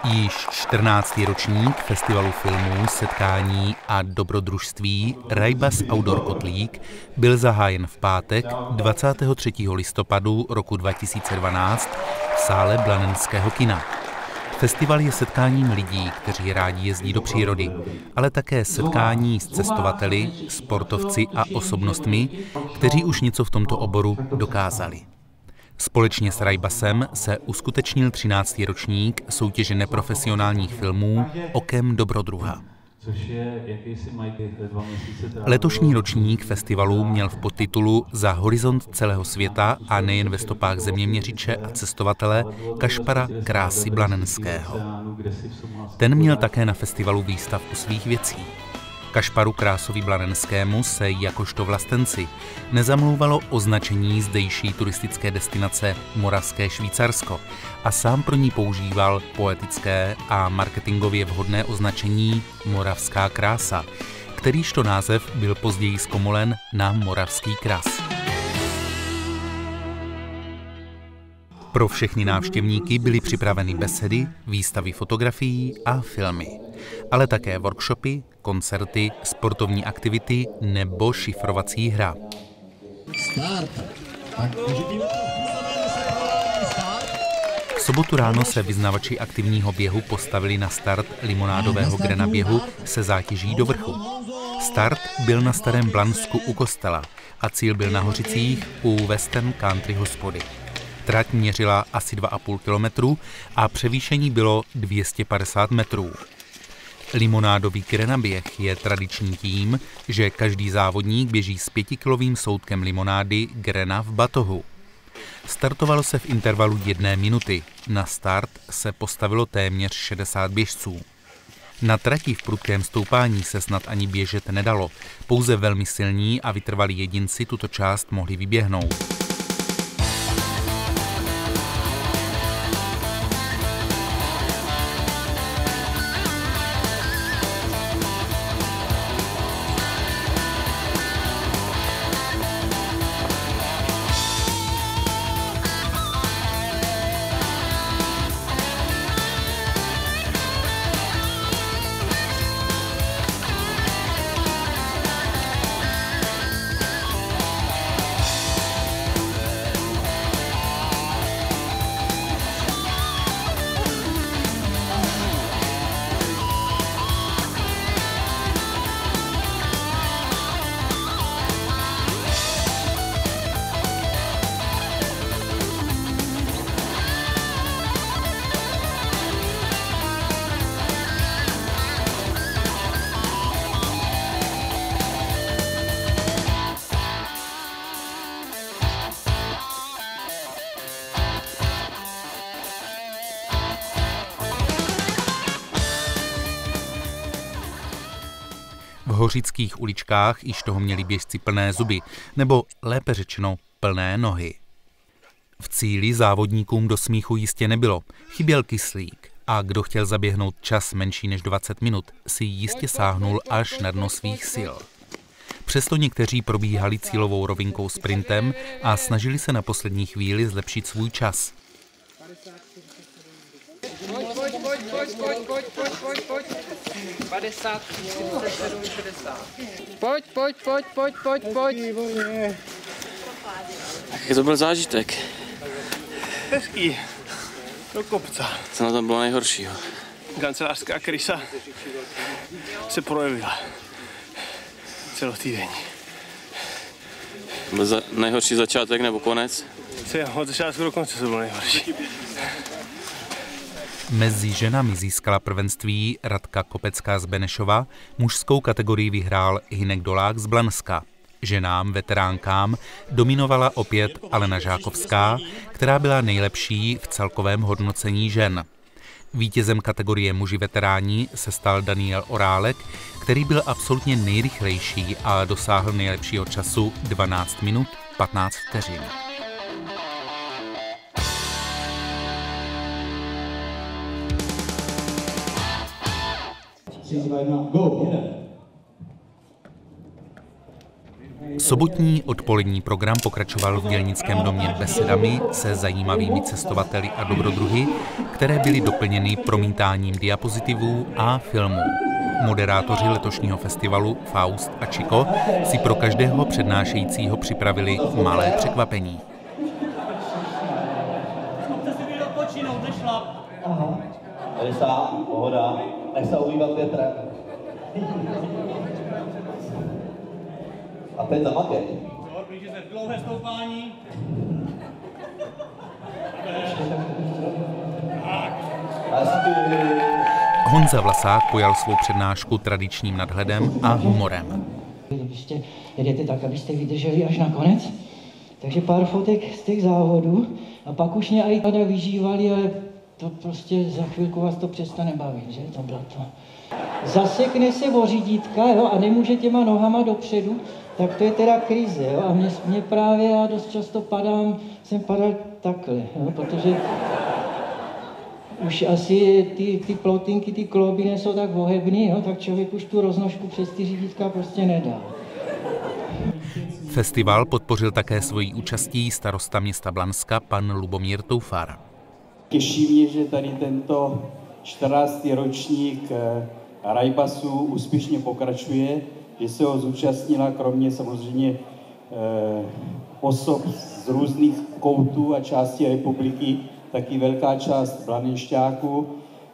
Již 14. ročník festivalu filmů, setkání a dobrodružství Rajbas Outdoor Kotlík byl zahájen v pátek 23. listopadu roku 2012 v sále Blanenského kina. Festival je setkáním lidí, kteří rádi jezdí do přírody, ale také setkání s cestovateli, sportovci a osobnostmi, kteří už něco v tomto oboru dokázali. Společně s Rajbasem se uskutečnil 13. ročník soutěže neprofesionálních filmů Okem dobrodruha. Letošní ročník festivalu měl v podtitulu Za horizont celého světa a nejen ve stopách zeměměřiče a cestovatele Kašpara Krásy Blanenského. Ten měl také na festivalu výstavku svých věcí. Kašparu Krásovi Blanenskému se jakožto vlastenci nezamlouvalo označení zdejší turistické destinace Moravské Švýcarsko a sám pro ní používal poetické a marketingově vhodné označení Moravská krása, kterýžto název byl později zkomolen na Moravský kras. Pro všechny návštěvníky byly připraveny besedy, výstavy fotografií a filmy, ale také workshopy, koncerty, sportovní aktivity nebo šifrovací hra. V sobotu ráno se vyznavači aktivního běhu postavili na start limonádového grenaběhu se zátěží do vrchu. Start byl na Starém Blansku u kostela a cíl byl na Hořicích u Western Country hospody. Trať měřila asi 2,5 kilometru a převýšení bylo 250 metrů. Limonádový grenaběh je tradiční tím, že každý závodník běží s 5kilovým soudkem limonády grena v batohu. Startovalo se v intervalu 1 minuty. Na start se postavilo téměř 60 běžců. Na trati v prudkém stoupání se snad ani běžet nedalo. Pouze velmi silní a vytrvalí jedinci tuto část mohli vyběhnout. V hořických uličkách již toho měli běžci plné zuby, nebo lépe řečeno plné nohy. V cíli závodníkům do smíchu jistě nebylo, chyběl kyslík a kdo chtěl zaběhnout čas menší než 20 minut, si jistě sáhnul až na dno svých sil. Přesto někteří probíhali cílovou rovinkou sprintem a snažili se na poslední chvíli zlepšit svůj čas. Pojď. 50, 47, 60. Pojď. Jaký to byl zážitek? Hezký. Do kopce. Co na tom bylo nejhoršího? Kancelářská krysa se projevila celotýdenní. Byl nejhorší začátek nebo konec? Od začátku do konce to bylo nejhorší. Mezi ženami získala prvenství Radka Kopecká z Benešova, mužskou kategorii vyhrál Hynek Dolák z Blanska. Ženám, veteránkám, dominovala opět Alena Žákovská, která byla nejlepší v celkovém hodnocení žen. Vítězem kategorie muži veteráni se stal Daniel Orálek, který byl absolutně nejrychlejší a dosáhl nejlepšího času 12 minut 15 vteřin. Sobotní odpolední program pokračoval v Dělnickém domě besedami se zajímavými cestovateli a dobrodruhy, které byly doplněny promítáním diapozitivů a filmů. Moderátoři letošního festivalu Faust a Chico si pro každého přednášejícího připravili malé překvapení. Elisa, pohoda, nech se ohýbat větrem. A teď zamakej. Blíží se dlouhé stoupání. Honza Vlasák pojal svou přednášku tradičním nadhledem a humorem. Prostě jedete tak, abyste vydrželi až na konec. Takže pár fotek z těch závodů a pak už mě i tady vyžívali, ale to prostě za chvilku vás to přestane bavit, že? To bylo to. Zasekne se o řídítka, jo, a nemůže těma nohama dopředu, tak to je teda krize, jo. A mě právě, já dost často jsem padal takhle, jo, protože už asi ty plotinky, ty klouby nejsou tak ohebný, jo, tak člověk už tu roznožku přes ty řídítka prostě nedá. Festival podpořil také svojí účastí starosta města Blanska pan Lubomír Toufar. Těší mě, že tady tento 14. ročník Rajbasu úspěšně pokračuje, že se ho zúčastnila kromě samozřejmě osob z různých koutů a částí republiky, taky velká část blanenšťáků.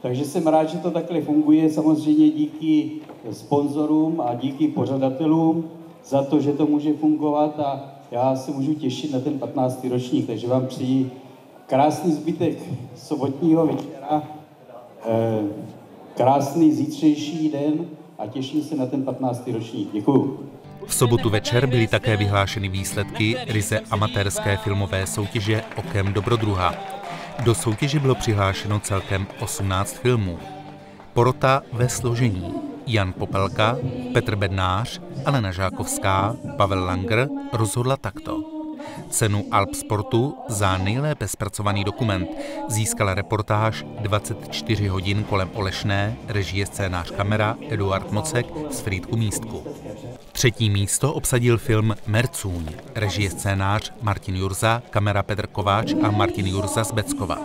Takže jsem rád, že to takhle funguje, samozřejmě díky sponzorům a díky pořadatelům za to, že to může fungovat a já se můžu těšit na ten 15. ročník, takže vám přeji krásný zbytek sobotního večera, krásný zítřejší den a těším se na ten 15. ročník. Děkuju. V sobotu večer byly také vyhlášeny výsledky ryze amatérské filmové soutěže Okem dobrodruha. Do soutěže bylo přihlášeno celkem 18 filmů. Porota ve složení: Jan Popelka, Petr Bednář, Alena Žákovská, Pavel Langer rozhodla takto. Cenu Alp Sportu za nejlépe zpracovaný dokument získala reportáž 24 hodin kolem Olešné, režie, scénář, kamera Eduard Mocek z Frýdku Místku. Třetí místo obsadil film Mercůň, režie, scénář Martin Jurza, kamera Petr Kováč a Martin Jurza z Beckova.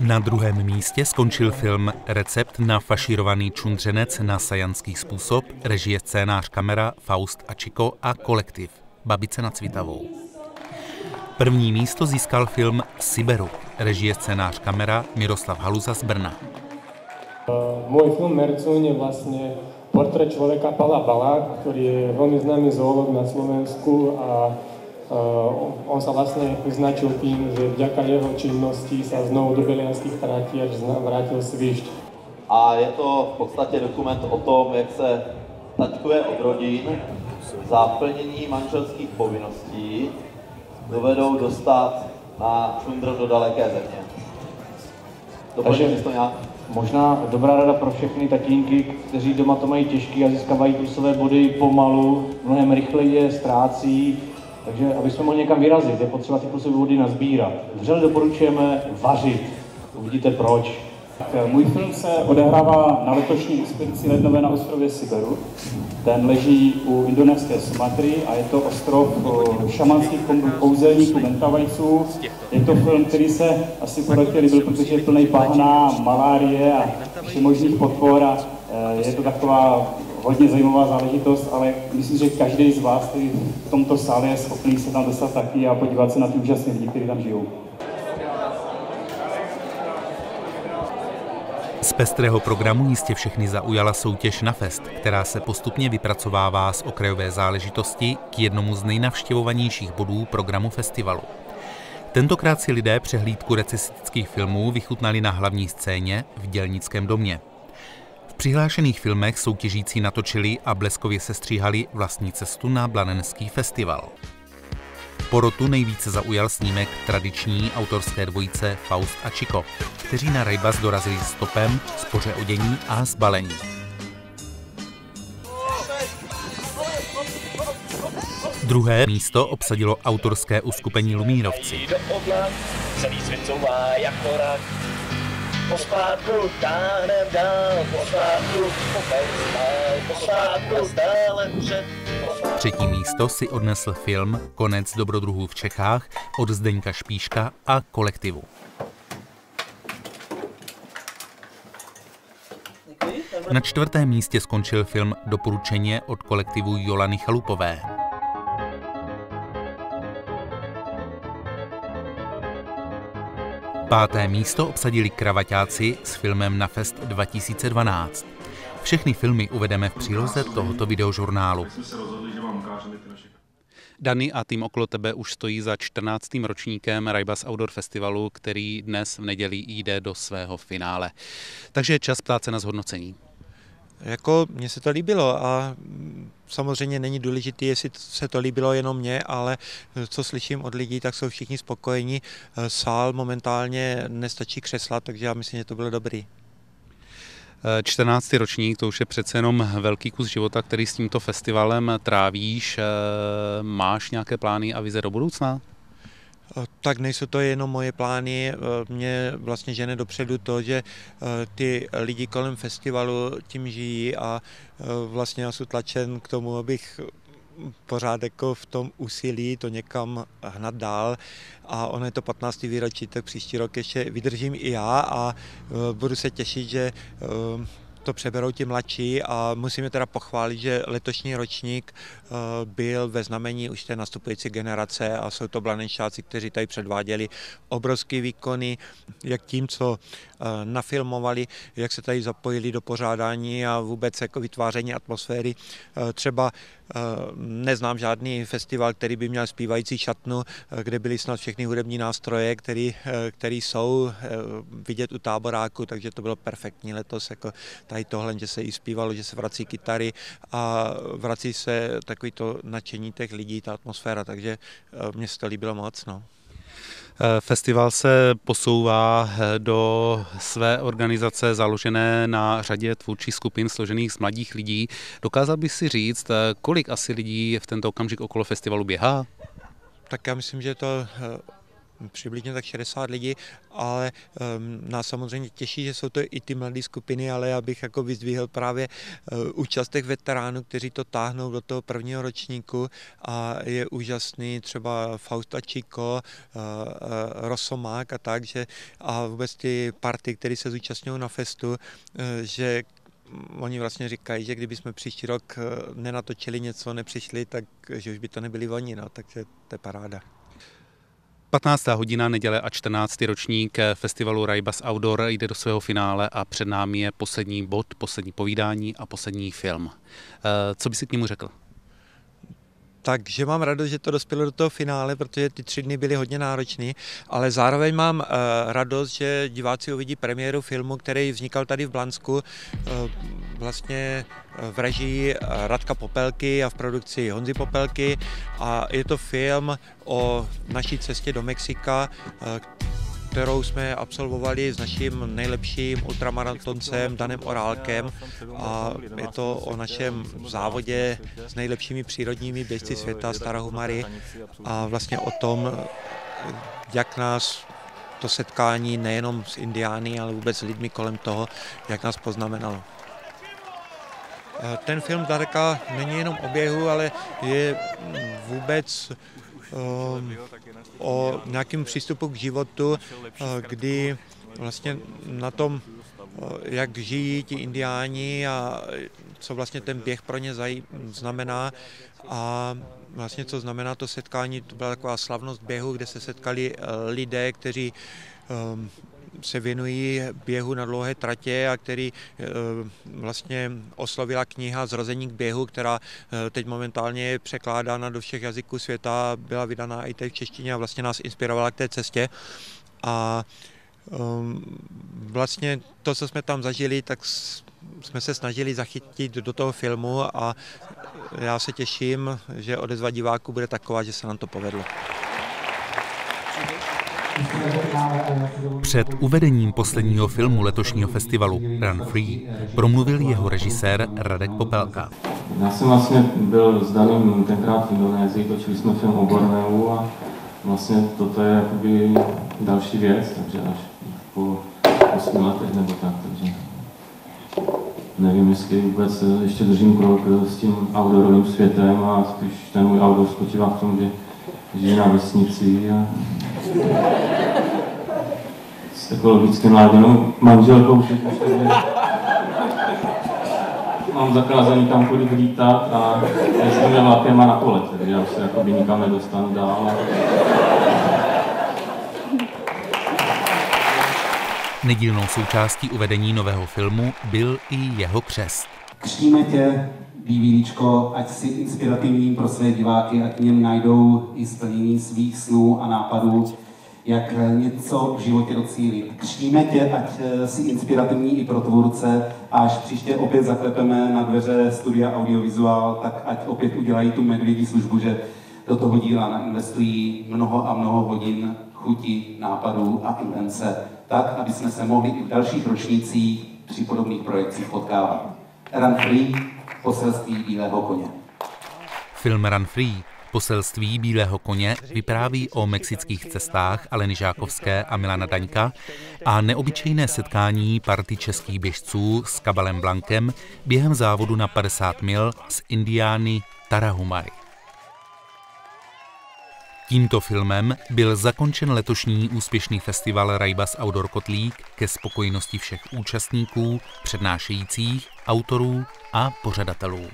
Na druhém místě skončil film Recept na fašírovaný čundřenec na sajanský způsob, režie, scénář, kamera Faust a Chico a kolektiv Babice nad Svitavou. První místo získal film Siberu, režie, scénář, kamera Miroslav Haluza z Brna. Môj film Mercúň je vlastne portrét človeka Pavla Bala, ktorý je veľmi známy zoológ na Slovensku a on sa vlastne vyznačil tým, že vďaka jeho činnosti sa znovu do belianských tratí až vrátil svišť. A je to v podstatě dokument o tom, jak se taťkové od rodin za plnění manželských povinností dovedou dostat na čundr do daleké země. Doplňujeme to nějak? Možná dobrá rada pro všechny tatínky, kteří doma to mají těžký a získávají plusové body pomalu, mnohem rychleji je ztrácí, takže aby jsme mohli někam vyrazit, je potřeba ty plusové body nazbírat. Vřele doporučujeme vařit, uvidíte proč. Můj film se odehrává na letošní expedici lednové na ostrově Siberu. Ten leží u indonéské Sumatry a je to ostrov šamanských kouzelníků Mentawajců. Je to film, který se asi porodě líbil, protože je plný bahna, malárie a všemožných potvor a je to taková hodně zajímavá záležitost, ale myslím, že každý z vás, který v tomto sále je schopný se tam dostat taky a podívat se na ty úžasné lidi, kteří tam žijou. Z pestrého programu jistě všechny zaujala soutěž na fest, která se postupně vypracovává z okrajové záležitosti k jednomu z nejnavštěvovanějších bodů programu festivalu. Tentokrát si lidé přehlídku recesistických filmů vychutnali na hlavní scéně v Dělnickém domě. V přihlášených filmech soutěžící natočili a bleskově sestříhali vlastní cestu na Blanenský festival. Porotu nejvíce zaujal snímek tradiční autorské dvojice Faust a Chico, kteří na Rajbas dorazili stopem, spoře odění a zbalení. Druhé místo obsadilo autorské uskupení Lumírovci. Celý svět couvá jako rak. Pospátku táhnem dál, pospátku, pospátku, stále před. Třetí místo si odnesl film Konec dobrodruhů v Čechách od Zdeňka Špíška a kolektivu. Na čtvrtém místě skončil film Doporučeně od kolektivu Jolany Chalupové. Páté místo obsadili Kravaťáci s filmem Na Fest 2012. Všechny filmy uvedeme v příloze tohoto videožurnálu. Dani a tým okolo tebe už stojí za 14. ročníkem Raibas Outdoor Festivalu, který dnes v neděli jde do svého finále. Takže je čas ptát se na zhodnocení. Jako mně se to líbilo a samozřejmě není důležité, jestli se to líbilo jenom mně, ale co slyším od lidí, tak jsou všichni spokojení. Sál momentálně nestačí křesla, takže já myslím, že to bylo dobrý. 14. ročník, to už je přece jenom velký kus života, který s tímto festivalem trávíš. Máš nějaké plány a vize do budoucna? Tak nejsou to jenom moje plány, mě vlastně žene dopředu to, že ty lidi kolem festivalu tím žijí a vlastně já jsem tlačen k tomu, abych pořád jako v tom úsilí to někam hnat dál a ono je to 15. výročí, tak příští rok ještě vydržím i já a budu se těšit, že to přeberou ti mladší a musíme teda pochválit, že letošní ročník byl ve znamení už té nastupující generace a jsou to blanenšťáci, kteří tady předváděli obrovské výkony, jak tím, co nafilmovali, jak se tady zapojili do pořádání a vůbec jako vytváření atmosféry. Třeba neznám žádný festival, který by měl zpívající šatnu, kde byly snad všechny hudební nástroje, které jsou vidět u táboráku, takže to bylo perfektní letos. Jako tady tohle, že se i zpívalo, že se vrací kytary a vrací se takový to nadšení těch lidí, ta atmosféra, takže mně se to líbilo moc. No. Festival se posouvá do své organizace založené na řadě tvůrčích skupin složených z mladých lidí. Dokázal bych si říct, kolik asi lidí v tento okamžik okolo festivalu běhá? Tak já myslím, že to přibližně tak 60 lidí, ale nás samozřejmě těší, že jsou to i ty mladé skupiny, ale já bych jako vyzdvihl právě účast těch veteránů, kteří to táhnou do toho prvního ročníku a je úžasný třeba Fausta Chico, Rosomák a tak, že a vůbec ty party, které se zúčastňují na festu, že oni vlastně říkají, že kdyby jsme příští rok nenatočili něco, nepřišli, tak že už by to nebyli oni, no, takže to je paráda. 15. hodina, neděle a 14. ročník festivalu Raibas Outdoor jde do svého finále a před námi je poslední bod, poslední povídání a poslední film. Co by si k němu řekl? Takže mám radost, že to dospělo do toho finále, protože ty 3 dny byly hodně náročný, ale zároveň mám radost, že diváci uvidí premiéru filmu, který vznikal tady v Blansku, vlastně v režii Radka Popelky a v produkci Honzy Popelky a je to film o naší cestě do Mexika, kterou jsme absolvovali s naším nejlepším ultramaratoncem Danem Orálkem a je to o našem závodě s nejlepšími přírodními běžci světa Starahumary a vlastně o tom, jak nás to setkání nejenom s indiány, ale vůbec s lidmi kolem toho, jak nás poznamenalo. Ten film Darka není jenom o běhu, ale je vůbec o nějakém přístupu k životu, kdy vlastně na tom, jak žijí ti indiáni a co vlastně ten běh pro ně znamená a vlastně co znamená to setkání, to byla taková slavnost běhu, kde se setkali lidé, kteří se věnují běhu na dlouhé tratě a který vlastně oslovila kniha Zrození k běhu, která teď momentálně je překládána do všech jazyků světa, byla vydaná i teď v češtině a vlastně nás inspirovala k té cestě. A vlastně to, co jsme tam zažili, tak jsme se snažili zachytit do toho filmu a já se těším, že odezva diváků bude taková, že se nám to povedlo. Před uvedením posledního filmu letošního festivalu Run Free promluvil jeho režisér Radek Popelka. Já jsem vlastně byl s Danem tenkrát v Indonésii, točili jsme film o Borneu a vlastně toto je jakoby další věc, takže až po 8 letech nebo tak, takže nevím, jestli vůbec ještě držím krok s tím outdoorovým světem a spíš ten můj outdoor spočívá v tom, že žije na vesnici a s ekologicky mláděnou manželkou všechno, takže mám zakázaný kamkoliv lítat a jezdíme vlakem a na kole, takže já už se jakoby nikam nedostanu dál. Nedílnou součástí uvedení nového filmu byl i jeho křest. Křtíme tě, DVDčko, ať si inspirativním pro své diváky, ať v něm najdou i splnění svých snů a nápadů, jak něco v životě docílit. Křtíme tě, ať si inspirativní i pro tvůrce, a až příště opět zaklepeme na dveře studia Audiovizuál, tak ať opět udělají tu medvědí službu, že do toho díla nainvestují mnoho a mnoho hodin chuti, nápadů a invence, tak, aby jsme se mohli i v dalších ročnících při podobných projekcích potkávat. Run Free, poselství bílého koně. Film Run Free, poselství bílého koně, vypráví o mexických cestách Aleny Žákovské a Milana Daňka a neobyčejné setkání party českých běžců s Cabalem Blankem během závodu na 50 mil z Indiány Tarahumary. Tímto filmem byl zakončen letošní úspěšný festival Rajbas Outdoor Kotlík ke spokojenosti všech účastníků, přednášejících, autorů a pořadatelů.